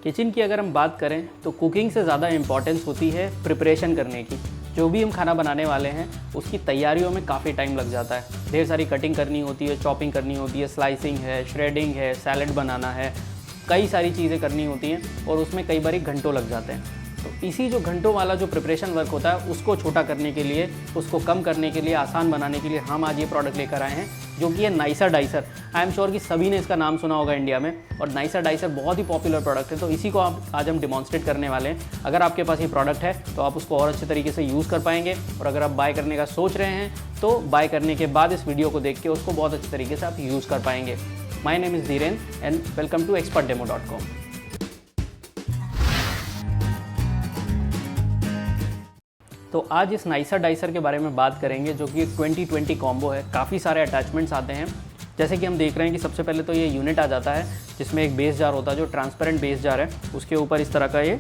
Kitchen की अगर हम बात करें तो कुकिंग से ज़्यादा इम्पॉर्टेंस होती है प्रिपरेशन करने की। जो भी हम खाना बनाने वाले हैं उसकी तैयारियों में काफ़ी टाइम लग जाता है। ढेर सारी कटिंग करनी होती है, चॉपिंग करनी होती है, स्लाइसिंग है, श्रेडिंग है, सैलेड बनाना है, कई सारी चीज़ें करनी होती हैं और उसमें कई बार घंटों लग जाते हैं। तो इसी जो घंटों वाला जो प्रिपरेशन वर्क होता है उसको छोटा करने के लिए, उसको कम करने के लिए, आसान बनाने के लिए हम आज ये प्रोडक्ट लेकर आए हैं जो कि है Naisa dicer. I am sure कि सभी ने इसका नाम सुना होगा इंडिया में, और नाइसा डाइसर बहुत ही पॉपुलर प्रोडक्ट है। तो इसी को आज हम डिमॉन्स्ट्रेट करने वाले हैं। अगर आपके पास ये प्रोडक्ट है तो आप उसको और अच्छे तरीके से यूज़ कर पाएंगे, और अगर आप बाय करने का सोच रहे हैं तो बाय करने के बाद इस वीडियो को देख के उसको बहुत अच्छे तरीके से आप यूज़ कर पाएंगे। My name is Dhiren and welcome to expertdemo.com। तो आज इस नाइसा डाइसर के बारे में बात करेंगे जो कि एक 20-20 कॉम्बो है। काफ़ी सारे अटैचमेंट्स आते हैं। जैसे कि हम देख रहे हैं कि सबसे पहले तो ये यूनिट आ जाता है जिसमें एक बेस जार होता है जो ट्रांसपेरेंट बेस जार है। उसके ऊपर इस तरह का ये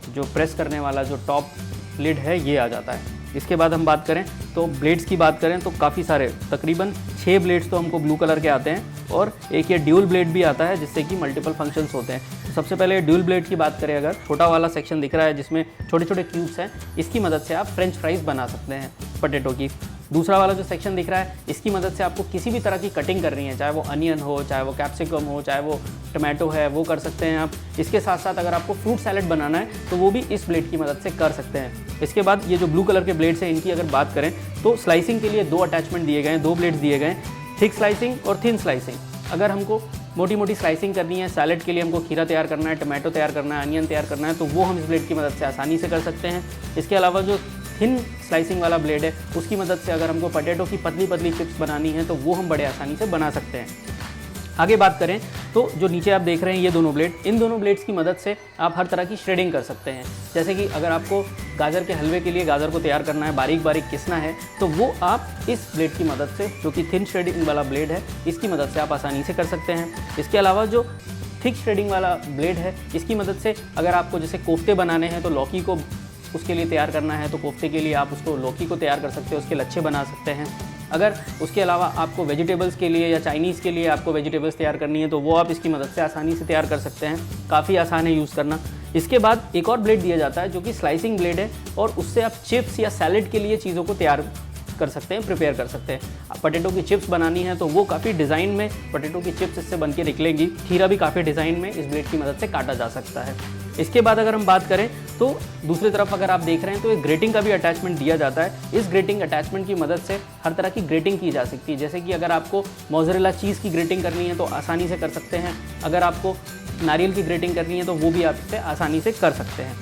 जो प्रेस करने वाला जो टॉप लिड है ये आ जाता है। इसके बाद हम बात करें तो ब्लेड्स की बात करें तो काफ़ी सारे, तकरीबन 6 ब्लेड्स तो हमको ब्लू कलर के आते हैं, और एक ये ड्यूल ब्लेड भी आता है जिससे कि मल्टीपल फंक्शंस होते हैं। तो सबसे पहले ड्यूल ब्लेड की बात करें, अगर छोटा वाला सेक्शन दिख रहा है जिसमें छोटे छोटे क्यूब्स हैं, इसकी मदद से आप फ्रेंच फ्राइज़ बना सकते हैं पोटैटो की। दूसरा वाला जो सेक्शन दिख रहा है इसकी मदद से आपको किसी भी तरह की कटिंग करनी है, चाहे वो अनियन हो, चाहे वो कैप्सिकम हो, चाहे वो टमाटो है, वो कर सकते हैं आप। इसके साथ साथ अगर आपको फ्रूट सैलेड बनाना है तो वो भी इस ब्लेड की मदद से कर सकते हैं। इसके बाद ये जो ब्लू कलर के ब्लेड्स हैं इनकी अगर बात करें तो स्लाइसिंग के लिए 2 अटैचमेंट दिए गए हैं, 2 ब्लेड्स दिए गए हैं, थिक स्लाइसिंग और थिन स्लाइसिंग। अगर हमको मोटी मोटी स्लाइसिंग करनी है, सैलेड के लिए हमको खीरा तैयार करना है, टमाटो तैयार करना है, अनियन तैयार करना है, तो वो हम इस ब्लेड की मदद से आसानी से कर सकते हैं। इसके अलावा जो थिन स्लाइसिंग वाला ब्लेड है उसकी मदद से अगर हमको पोटैटो की पतली पतली चिप्स बनानी है तो वो हम बड़े आसानी से बना सकते हैं। आगे बात करें तो जो नीचे आप देख रहे हैं ये दोनों ब्लेड, इन दोनों ब्लेड्स की मदद से आप हर तरह की श्रेडिंग कर सकते हैं। जैसे कि अगर आपको गाजर के हलवे के लिए गाजर को तैयार करना है, बारीक बारीक किसना है, तो वो आप इस ब्लेड की मदद से, जो कि थिन श्रेडिंग वाला ब्लेड है, इसकी मदद से आप आसानी से कर सकते हैं। इसके अलावा जो थिक श्रेडिंग वाला ब्लेड है इसकी मदद से अगर आपको जैसे कोफ्ते बनाने हैं तो लौकी को उसके लिए तैयार करना है तो कोफ्ते के लिए आप उसको लौकी को तैयार कर सकते हैं, उसके लच्छे बना सकते हैं। अगर उसके अलावा आपको वेजिटेबल्स के लिए या चाइनीज़ के लिए आपको वेजिटेबल्स तैयार करनी है तो वो आप इसकी मदद से आसानी से तैयार कर सकते हैं। काफ़ी आसान है यूज़ करना। इसके बाद एक और ब्लेड दिया जाता है जो कि स्लाइसिंग ब्लेड है, और उससे आप चिप्स या सैलेड के लिए चीज़ों को तैयार कर सकते हैं, प्रिपेयर कर सकते हैं। पोटैटो की चिप्स बनानी है तो वो काफ़ी डिज़ाइन में पोटैटो की चिप्स इससे बन के निकलेंगी। खीरा भी काफ़ी डिज़ाइन में इस ब्लेड की मदद से काटा जा सकता है। इसके बाद अगर हम बात करें तो दूसरी तरफ अगर आप देख रहे हैं तो एक ग्रेटिंग का भी अटैचमेंट दिया जाता है। इस ग्रेटिंग अटैचमेंट की मदद से हर तरह की ग्रेटिंग की जा सकती है। जैसे कि अगर आपको मोज़रेला चीज़ की ग्रेटिंग करनी है तो आसानी से कर सकते हैं। अगर आपको नारियल की ग्रेटिंग करनी है तो वो भी आप इससे आसानी से कर सकते हैं।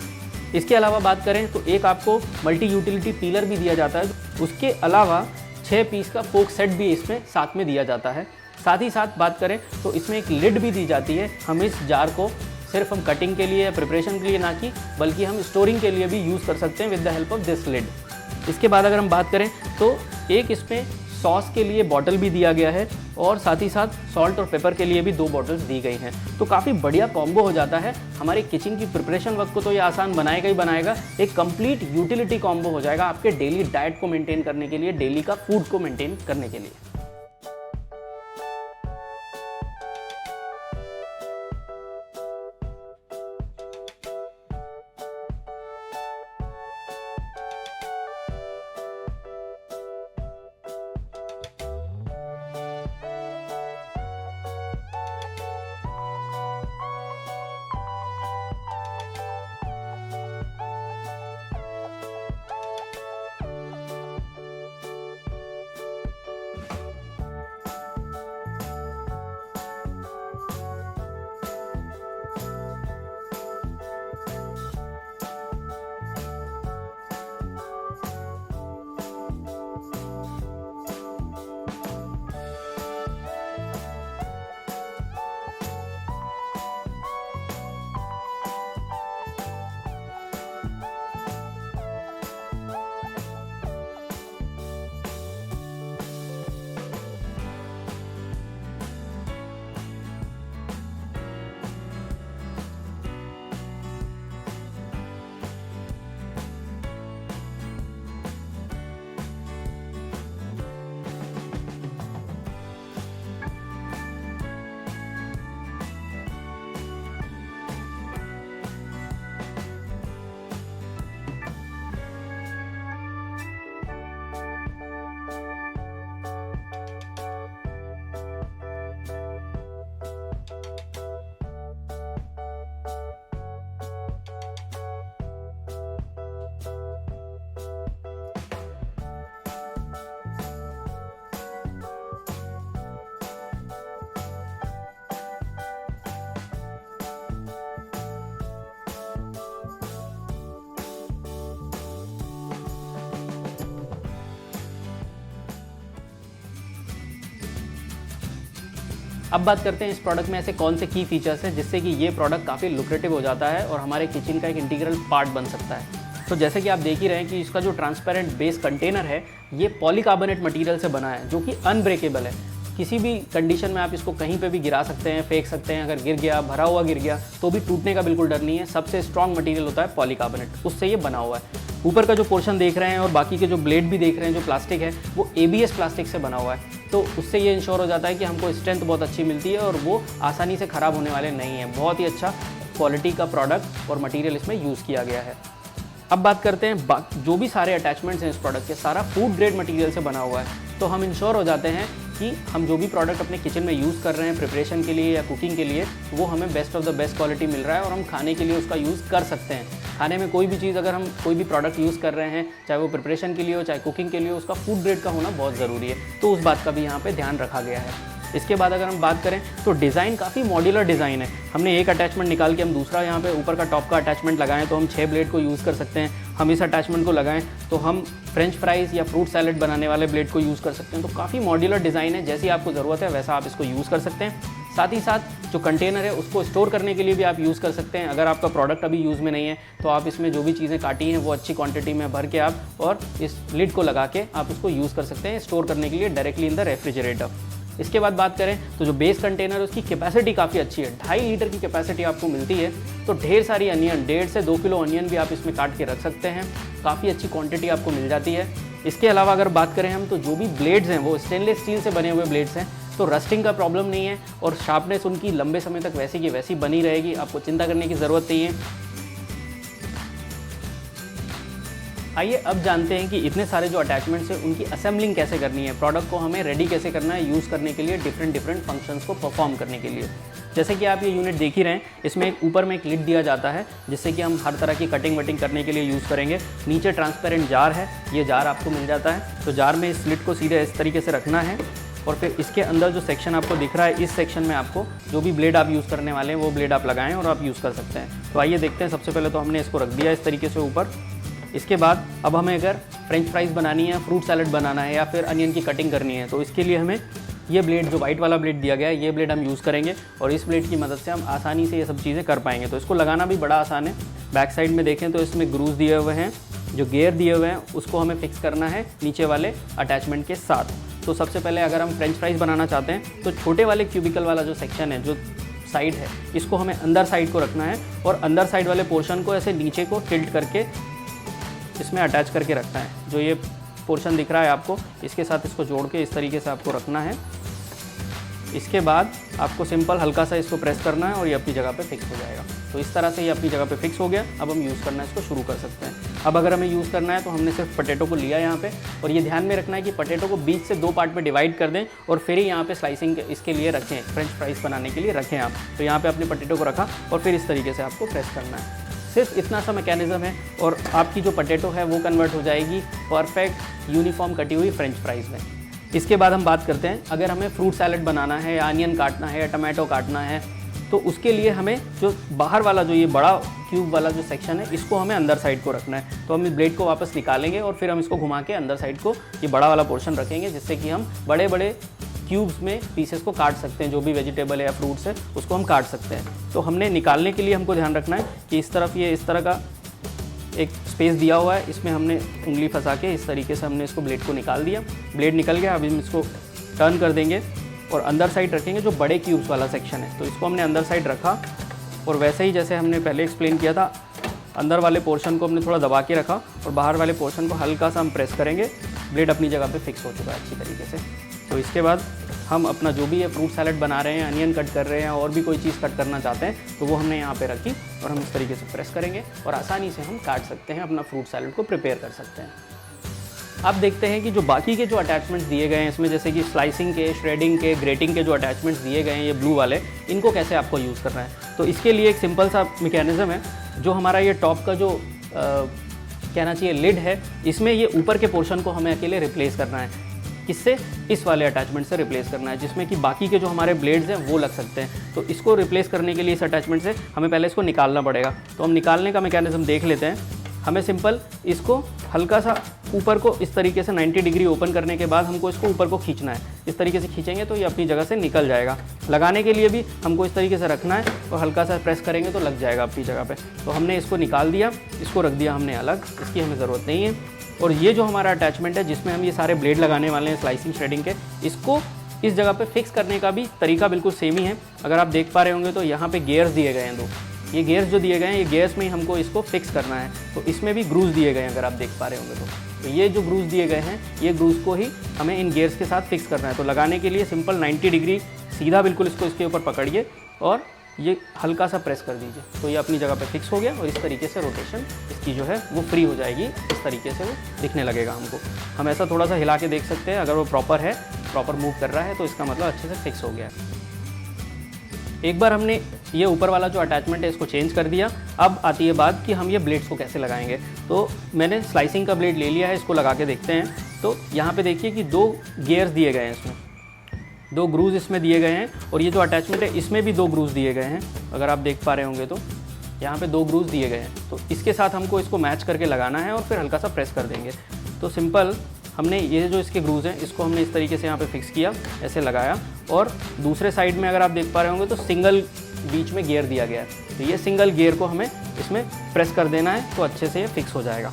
इसके अलावा बात करें तो एक आपको मल्टी यूटिलिटी पीलर भी दिया जाता है। उसके अलावा 6 पीस का फोक सेट भी इसमें साथ में दिया जाता है। साथ ही साथ बात करें तो इसमें एक लिड भी दी जाती है। हम इस जार को सिर्फ हम कटिंग के लिए, प्रिपरेशन के लिए ना कि, बल्कि हम स्टोरिंग के लिए भी यूज़ कर सकते हैं with the help of this lid. इसके बाद अगर हम बात करें तो एक इसमें सॉस के लिए बॉटल भी दिया गया है, और साथ ही साथ सॉल्ट और पेपर के लिए भी 2 बॉटल्स दी गई हैं। तो काफ़ी बढ़िया कॉम्बो हो जाता है। हमारे किचन की प्रिपरेशन वक्त को तो ये आसान बनाएगा ही बनाएगा, एक कंप्लीट यूटिलिटी कॉम्बो हो जाएगा आपके डेली डाइट को मेंटेन करने के लिए, डेली का फूड को मेंटेन करने के लिए। अब बात करते हैं इस प्रोडक्ट में ऐसे कौन से की फीचर्स हैं जिससे कि ये प्रोडक्ट काफ़ी लुक्रेटिव हो जाता है और हमारे किचन का एक इंटीग्रल पार्ट बन सकता है। तो जैसे कि आप देख ही रहे हैं कि इसका जो ट्रांसपेरेंट बेस कंटेनर है ये पॉलीकार्बोनेट मटेरियल से बना है, जो कि अनब्रेकेबल है। किसी भी कंडीशन में आप इसको कहीं पे भी गिरा सकते हैं, फेंक सकते हैं। अगर गिर गया, भरा हुआ गिर गया, तो भी टूटने का बिल्कुल डर नहीं है। सबसे स्ट्रॉन्ग मटेरियल होता है पॉलीकार्बोनेट, उससे ये बना हुआ है। ऊपर का जो पोर्शन देख रहे हैं और बाकी के जो ब्लेड भी देख रहे हैं, जो प्लास्टिक है वो ABS प्लास्टिक से बना हुआ है। तो उससे ये इंश्योर हो जाता है कि हमको स्ट्रेंथ बहुत अच्छी मिलती है और वो आसानी से ख़राब होने वाले नहीं है। बहुत ही अच्छा क्वालिटी का प्रोडक्ट और मटेरियल इसमें यूज़ किया गया है। अब बात करते हैं जो भी सारे अटैचमेंट्स हैं इस प्रोडक्ट के, सारा फूड ग्रेड मटेरियल से बना हुआ है। तो हम इंश्योर हो जाते हैं कि हम जो भी प्रोडक्ट अपने किचन में यूज़ कर रहे हैं प्रिपरेशन के लिए या कुकिंग के लिए, वो हमें best of the best quality मिल रहा है और हम खाने के लिए उसका यूज़ कर सकते हैं। खाने में कोई भी चीज़ अगर हम कोई भी प्रोडक्ट यूज़ कर रहे हैं, चाहे वो प्रिपरेशन के लिए हो चाहे कुकिंग के लिए हो, उसका फूड ग्रेड का होना बहुत ज़रूरी है। तो उस बात का भी यहाँ पे ध्यान रखा गया है। इसके बाद अगर हम बात करें तो डिज़ाइन काफ़ी मॉड्यूलर डिज़ाइन है। हमने एक अटैचमेंट निकाल के हम दूसरा यहाँ पे ऊपर का टॉप का अटैचमेंट लगाएं तो हम 6 ब्लेड को यूज़ कर सकते हैं। हम इस अटैचमेंट को लगाएं तो हम फ्रेंच फ्राइज़ या फ्रूट सैलेड बनाने वाले ब्लेड को यूज़ कर सकते हैं। तो काफ़ी मॉड्यूलर डिज़ाइन है, जैसी आपको ज़रूरत है वैसा आप इसको यूज़ कर सकते हैं। साथ ही साथ जो कंटेनर है उसको स्टोर करने के लिए भी आप यूज़ कर सकते हैं। अगर आपका प्रोडक्ट अभी यूज़ में नहीं है तो आप इसमें जो भी चीज़ें काटी हैं वो अच्छी क्वांटिटी में भर के आप और इस लिड को लगा के आप उसको यूज़ कर सकते हैं स्टोर करने के लिए डायरेक्टली इन द रेफ्रिजरेटर। इसके बाद बात करें तो जो बेस कंटेनर है उसकी कैपेसिटी काफ़ी अच्छी है, 2.5 लीटर की कैपेसिटी आपको मिलती है। तो ढेर सारी अनियन, 1.5 से 2 किलो अनियन भी आप इसमें काट के रख सकते हैं। काफ़ी अच्छी क्वांटिटी आपको मिल जाती है। इसके अलावा अगर बात करें हम तो जो भी ब्लेड्स हैं वो स्टेनलेस स्टील से बने हुए ब्लेड्स हैं, तो रस्टिंग का प्रॉब्लम नहीं है और शार्पनेस उनकी लंबे समय तक वैसी की वैसी बनी रहेगी, आपको चिंता करने की ज़रूरत नहीं है। आइए अब जानते हैं कि इतने सारे जो अटैचमेंट्स हैं उनकी असेंबलिंग कैसे करनी है, प्रोडक्ट को हमें रेडी कैसे करना है यूज़ करने के लिए, डिफरेंट फंक्शंस को परफॉर्म करने के लिए। जैसे कि आप ये यूनिट देख ही रहे हैं, इसमें एक ऊपर में एक लिड दिया जाता है जिससे कि हम हर तरह की कटिंग वटिंग करने के लिए यूज़ करेंगे। नीचे ट्रांसपेरेंट जार है, ये जार आपको मिल जाता है। तो जार में इस लिड को सीधे इस तरीके से रखना है और फिर इसके अंदर जो सेक्शन आपको दिख रहा है, इस सेक्शन में आपको जो भी ब्लेड आप यूज़ करने वाले हैं वो ब्लेड आप लगाएं और आप यूज़ कर सकते हैं। तो आइए देखते हैं। सबसे पहले तो हमने इसको रख दिया इस तरीके से ऊपर। इसके बाद अब हमें अगर फ्रेंच फ्राइज़ बनानी है, फ्रूट सैलेड बनाना है या फिर अनियन की कटिंग करनी है, तो इसके लिए हमें ये ब्लेड, जो वाइट वाला ब्लेड दिया गया है, ये ब्लेड हम यूज़ करेंगे और इस ब्लेड की मदद से हम आसानी से ये सब चीज़ें कर पाएंगे। तो इसको लगाना भी बड़ा आसान है। बैक साइड में देखें तो इसमें ग्रूज दिए हुए हैं, जो गियर दिए हुए हैं उसको हमें फिक्स करना है नीचे वाले अटैचमेंट के साथ। तो सबसे पहले अगर हम फ्रेंच फ्राइज़ बनाना चाहते हैं तो छोटे वाले क्यूबिकल वाला जो सेक्शन है, जो साइड है, इसको हमें अंदर साइड को रखना है और अंदर साइड वाले पोर्शन को ऐसे नीचे को टिल्ट करके इसमें अटैच करके रखना है। जो ये पोर्शन दिख रहा है आपको, इसके साथ इसको जोड़ के इस तरीके से आपको रखना है। इसके बाद आपको सिंपल हल्का सा इसको प्रेस करना है और ये अपनी जगह पे फिक्स हो जाएगा। तो इस तरह से ये अपनी जगह पे फिक्स हो गया। अब हम यूज़ करना इसको शुरू कर सकते हैं। अब अगर हमें यूज़ करना है तो हमने सिर्फ पोटैटो को लिया यहाँ पे, और ये ध्यान में रखना है कि पोटैटो को बीच से 2 पार्ट में डिवाइड कर दें और फिर ही यहाँ पे स्लाइसिंग इसके लिए रखें, फ्रेंच फ्राइज़ बनाने के लिए रखें आप। तो यहाँ पे अपने पोटैटो को रखा और फिर इस तरीके से आपको प्रेस करना है। सिर्फ इतना सा मैकेनिज़्म है और आपकी जो पोटैटो है वो कन्वर्ट हो जाएगी परफेक्ट यूनिफॉर्म कटी हुई फ्रेंच फ्राइज़ में। इसके बाद हम बात करते हैं, अगर हमें फ्रूट सैलेड बनाना है या अनियन काटना है या टमाटो काटना है, तो उसके लिए हमें जो बाहर वाला जो ये बड़ा क्यूब वाला जो सेक्शन है, इसको हमें अंदर साइड को रखना है। तो हम इस ब्लेड को वापस निकालेंगे और फिर हम इसको घुमा के अंदर साइड को ये बड़ा वाला पोर्शन रखेंगे, जिससे कि हम बड़े बड़े क्यूब्स में पीसेस को काट सकते हैं। जो भी वेजिटेबल है या फ्रूट्स है उसको हम काट सकते हैं। तो हमने निकालने के लिए हमको ध्यान रखना है कि इस तरफ ये इस तरह का एक स्पेस दिया हुआ है, इसमें हमने उंगली फंसा के इस तरीके से हमने इसको ब्लेड को निकाल दिया। ब्लेड निकल गया। अब हम इसको टर्न कर देंगे और अंदर साइड रखेंगे जो बड़े क्यूब्स वाला सेक्शन है। तो इसको हमने अंदर साइड रखा और वैसे ही जैसे हमने पहले एक्सप्लेन किया था, अंदर वाले पोर्शन को हमने थोड़ा दबा के रखा और बाहर वाले पोर्शन को हल्का सा हम प्रेस करेंगे। ब्लेड अपनी जगह पे फिक्स हो चुका है अच्छी तरीके से। तो इसके बाद हम अपना जो भी ये फ्रूट सैलेड बना रहे हैं, अनियन कट कर रहे हैं और भी कोई चीज़ कट करना चाहते हैं, तो वो हमने यहाँ पे रखी और हम इस तरीके से प्रेस करेंगे और आसानी से हम काट सकते हैं, अपना फ्रूट सैलेड को प्रिपेयर कर सकते हैं। अब देखते हैं कि जो बाकी के जो अटैचमेंट्स दिए गए हैं इसमें, जैसे कि स्लाइसिंग के, श्रेडिंग के, ग्रेटिंग के जो अटैचमेंट्स दिए गए हैं ये ब्लू वाले, इनको कैसे आपको यूज़ करना है। तो इसके लिए एक सिंपल सा मैकेनिज़्म है। जो हमारा ये टॉप का जो कहना चाहिए लिड है, इसमें ये ऊपर के पोर्शन को हमें अकेले रिप्लेस करना है। किससे? इस वाले अटैचमेंट से रिप्लेस करना है, जिसमें कि बाकी के जो हमारे ब्लेड्स हैं वो लग सकते हैं। तो इसको रिप्लेस करने के लिए इस अटैचमेंट से हमें पहले इसको निकालना पड़ेगा। तो हम निकालने का मैकेनिज़्म देख लेते हैं। हमें सिंपल इसको हल्का सा ऊपर को इस तरीके से 90 डिग्री ओपन करने के बाद हमको इसको ऊपर को खींचना है। इस तरीके से खींचेंगे तो ये अपनी जगह से निकल जाएगा। लगाने के लिए भी हमको इस तरीके से रखना है और हल्का सा प्रेस करेंगे तो लग जाएगा अपनी जगह पे। तो हमने इसको निकाल दिया, इसको रख दिया हमने अलग, इसकी हमें ज़रूरत नहीं है। और ये जो हमारा अटैचमेंट है जिसमें हम ये सारे ब्लेड लगाने वाले हैं स्लाइसिंग श्रेडिंग के, इसको इस जगह पे फिक्स करने का भी तरीका बिल्कुल सेम ही है। अगर आप देख पा रहे होंगे तो यहाँ पे गियर्स दिए गए हैं 2। ये गियर्स जो दिए गए हैं, ये गियर्स में ही हमको इसको फिक्स करना है। तो इसमें भी ग्रूज दिए गए हैं, अगर आप देख पा रहे होंगे तो ये जो ग्रूज दिए गए हैं, ये ग्रूज को ही हमें इन गियर्स के साथ फिक्स करना है। तो लगाने के लिए सिंपल 90 डिग्री सीधा बिल्कुल इसको इसके ऊपर पकड़िए और ये हल्का सा प्रेस कर दीजिए, तो ये अपनी जगह पे फिक्स हो गया। और इस तरीके से रोटेशन इसकी जो है वो फ्री हो जाएगी, इस तरीके से वो दिखने लगेगा हमको। हम ऐसा थोड़ा सा हिला के देख सकते हैं, अगर वो प्रॉपर है, प्रॉपर मूव कर रहा है तो इसका मतलब अच्छे से फिक्स हो गया है। एक बार हमने ये ऊपर वाला जो अटैचमेंट है इसको चेंज कर दिया, अब आती है बात कि हम ये ब्लेड्स को कैसे लगाएंगे। तो मैंने स्लाइसिंग का ब्लेड ले लिया है, इसको लगा के देखते हैं। तो यहाँ पे देखिए कि 2 गियर्स दिए गए हैं, इसमें 2 ग्रूज इसमें दिए गए हैं और ये जो अटैचमेंट है इसमें भी 2 ग्रूज दिए गए हैं। अगर आप देख पा रहे होंगे तो यहाँ पे 2 ग्रूज दिए गए हैं। तो इसके साथ हमको इसको मैच करके लगाना है और फिर हल्का सा प्रेस कर देंगे। तो सिंपल हमने ये जो इसके ग्रूज हैं इसको हमने इस तरीके से यहाँ पे फिक्स किया, ऐसे लगाया। और दूसरे साइड में अगर आप देख पा रहे होंगे तो सिंगल बीच में गियर दिया गया है। तो ये सिंगल गियर को हमें इसमें प्रेस कर देना है, तो अच्छे से ये फिक्स हो जाएगा।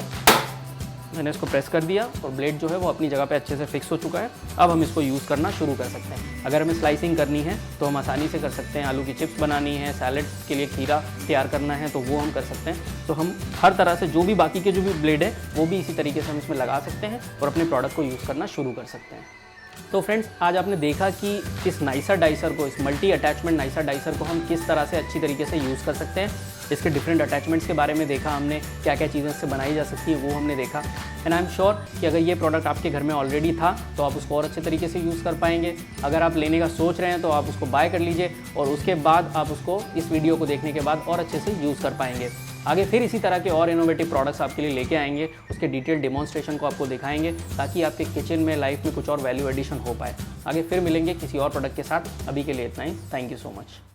मैंने इसको प्रेस कर दिया और ब्लेड जो है वो अपनी जगह पे अच्छे से फिक्स हो चुका है। अब हम इसको यूज़ करना शुरू कर सकते हैं। अगर हमें स्लाइसिंग करनी है तो हम आसानी से कर सकते हैं। आलू की चिप्स बनानी है, सैलेड के लिए खीरा तैयार करना है तो वो हम कर सकते हैं। तो हम हर तरह से जो भी बाकी के जो भी ब्लेड है वो भी इसी तरीके से हम इसमें लगा सकते हैं और अपने प्रोडक्ट को यूज़ करना शुरू कर सकते हैं। तो फ्रेंड्स, आज आपने देखा कि इस नाइसर डाइसर को, इस मल्टी अटैचमेंट नाइसर डाइसर को हम किस तरह से अच्छी तरीके से यूज़ कर सकते हैं। इसके डिफरेंट अटैचमेंट्स के बारे में देखा हमने, क्या क्या चीज़ें इससे बनाई जा सकती है वो हमने देखा। एंड आई एम श्योर कि अगर ये प्रोडक्ट आपके घर में ऑलरेडी था तो आप उसको और अच्छे तरीके से यूज़ कर पाएंगे। अगर आप लेने का सोच रहे हैं तो आप उसको बाय कर लीजिए और उसके बाद आप उसको इस वीडियो को देखने के बाद और अच्छे से यूज़ कर पाएंगे। आगे फिर इसी तरह के और इनोवेटिव प्रोडक्ट्स आपके लिए लेके आएंगे, उसके डिटेल डेमोन्स्ट्रेशन को आपको दिखाएंगे ताकि आपके किचन में, लाइफ में कुछ और वैल्यू एडिशन हो पाए। आगे फिर मिलेंगे किसी और प्रोडक्ट के साथ। अभी के लिए इतना ही। Thank you so much.